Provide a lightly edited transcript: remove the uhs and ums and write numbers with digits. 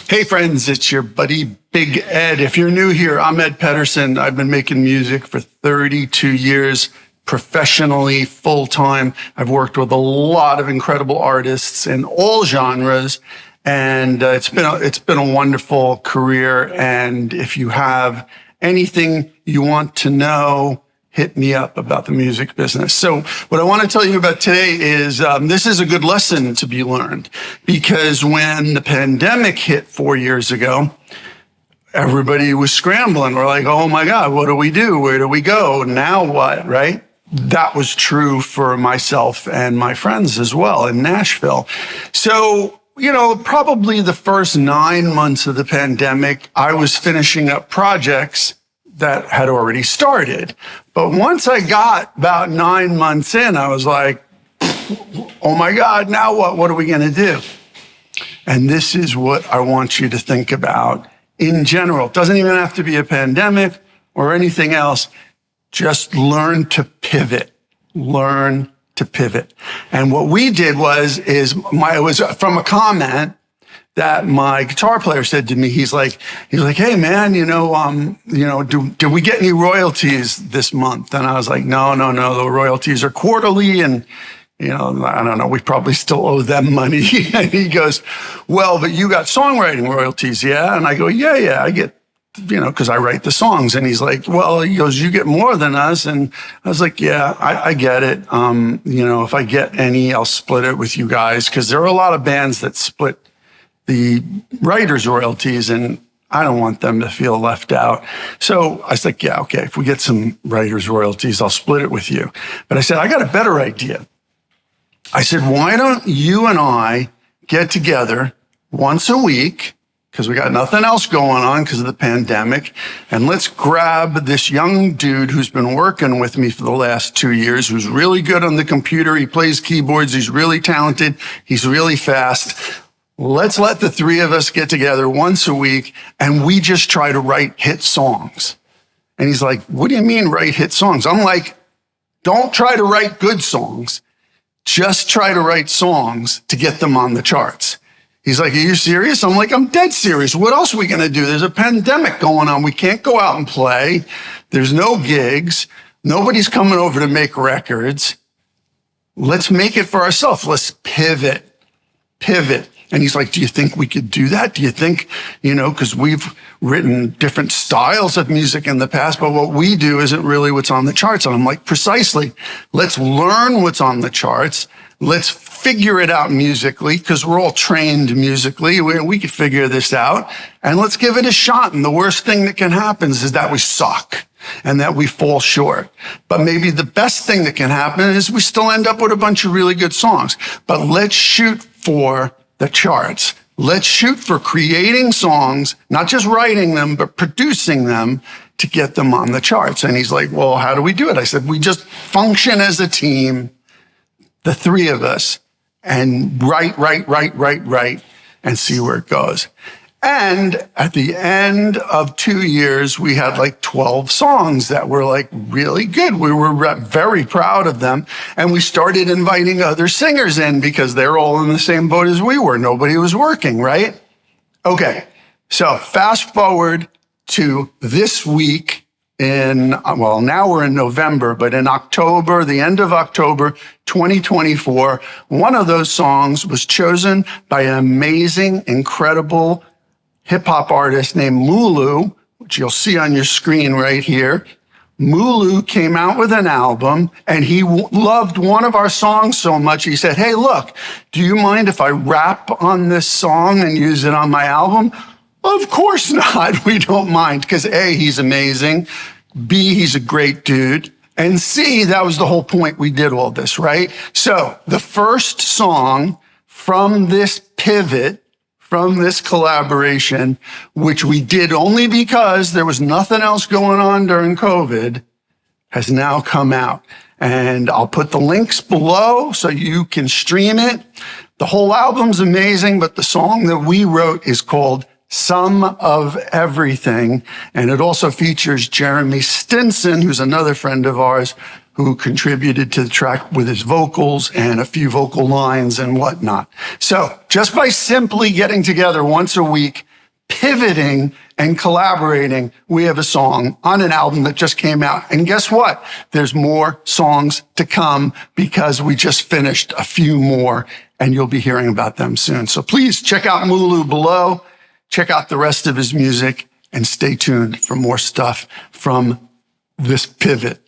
Hey friends, it's your buddy Big Ed. If you're new here, I'm Ed Pedersen. I've been making music for 32 years, professionally, full-time. I've worked with a lot of incredible artists in all genres, and it's been a wonderful career. And if you have anything you want to know, hit me up about the music business. So what I want to tell you about today is this is a good lesson to be learned, because when the pandemic hit 4 years ago, everybody was scrambling. We're like, oh my God, what do we do? Where do we go? Now what, right? That was true for myself and my friends as well in Nashville. So, probably the first 9 months of the pandemic, I was finishing up projects that had already started. But once I got about 9 months in, I was like, oh my God, now what? What are we going to do? And this is what I want you to think about in general. It doesn't even have to be a pandemic or anything else. Just learn to pivot. Learn to pivot. And what we did was it was from a comment that my guitar player said to me. He's like, hey man, do we get any royalties this month? And I was like, no, the royalties are quarterly, and I don't know, we probably still owe them money. And he goes, well, but you got songwriting royalties, yeah? And I go, yeah, I get, because I write the songs. And he's like, well, he goes, you get more than us. And I was like, yeah, I get it. If I get any, I'll split it with you guys, because there are a lot of bands that split the writers' royalties, and I don't want them to feel left out. So I was like, yeah, okay, if we get some writers' royalties, I'll split it with you. But I said, I got a better idea. I said, why don't you and I get together once a week, because we got nothing else going on because of the pandemic, and let's grab this young dude who's been working with me for the last 2 years, who's really good on the computer. He plays keyboards. He's really talented. He's really fast. Let's let the three of us get together once a week and we just try to write hit songs. And he's like, what do you mean write hit songs? I'm like, don't try to write good songs. Just try to write songs to get them on the charts. He's like, are you serious? I'm like, I'm dead serious. What else are we going to do? There's a pandemic going on. We can't go out and play. There's no gigs. Nobody's coming over to make records. Let's make it for ourselves. Let's pivot. And he's like, do you think we could do that? Do you think, because we've written different styles of music in the past, but what we do isn't really what's on the charts. And I'm like, precisely. Let's learn what's on the charts. Let's figure it out musically, because we're all trained musically. We could figure this out, and let's give it a shot. And the worst thing that can happen is that we suck and that we fall short. But maybe the best thing that can happen is we still end up with a bunch of really good songs. But let's shoot for the charts. Let's shoot for creating songs, not just writing them, but producing them to get them on the charts. And he's like, well, how do we do it? I said, we just function as a team, the three of us, and write, and see where it goes. And at the end of 2 years, we had like 12 songs that were like really good. We were very proud of them. And we started inviting other singers in because they're all in the same boat as we were. Nobody was working, right? Okay. So fast forward to this week now we're in November, but in October, the end of October, 2024, one of those songs was chosen by an amazing, incredible hip-hop artist named Mulu, which you'll see on your screen right here. Mulu came out with an album, and he loved one of our songs so much, he said, hey, look, do you mind if I rap on this song and use it on my album? Of course not. We don't mind, because A, he's amazing, B, he's a great dude, and C, that was the whole point we did all this, right? So the first song from this pivot, from this collaboration, which we did only because there was nothing else going on during COVID, has now come out. And I'll put the links below so you can stream it. The whole album's amazing, but the song that we wrote is called Some of Everything. And it also features Jeremy Stinson, who's another friend of ours, who contributed to the track with his vocals and a few vocal lines and whatnot. So just by simply getting together once a week pivoting and collaborating, we have a song on an album that just came out. And guess what? There's more songs to come because we just finished a few more and you'll be hearing about them soon. So please check out Mulu below, check out the rest of his music, and stay tuned for more stuff from this pivot.